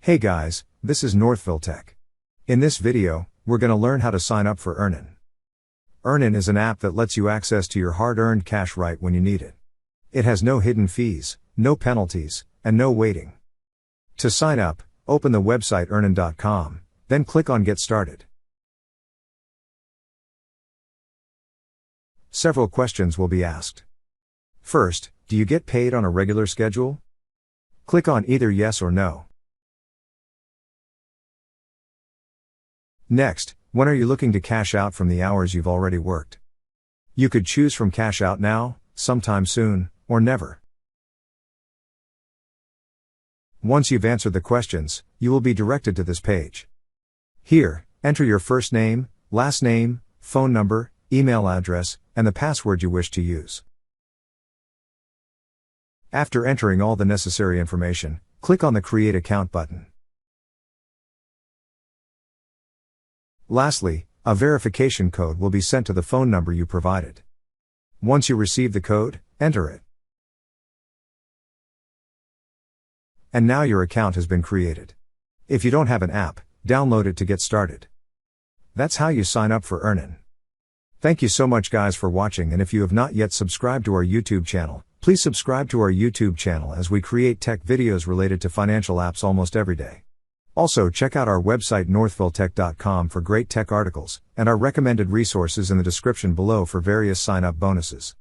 Hey guys, this is Northville Tech. In this video, we're going to learn how to sign up for Earnin. Earnin is an app that lets you access to your hard-earned cash right when you need it. It has no hidden fees, no penalties, and no waiting. To sign up, open the website earnin.com, then click on Get Started. Several questions will be asked. First, do you get paid on a regular schedule? Click on either yes or no. Next, when are you looking to cash out from the hours you've already worked? You could choose from cash out now, sometime soon, or never. Once you've answered the questions, you will be directed to this page. Here, enter your first name, last name, phone number, email address, and the password you wish to use. After entering all the necessary information, click on the Create Account button. Lastly, a verification code will be sent to the phone number you provided. Once you receive the code, enter it. And now your account has been created. If you don't have an app, download it to get started. That's how you sign up for Earnin. Thank you so much guys for watching, and if you have not yet subscribed to our YouTube channel, please subscribe to our YouTube channel as we create tech videos related to financial apps almost every day. Also check out our website northvilletech.com for great tech articles, and our recommended resources in the description below for various sign-up bonuses.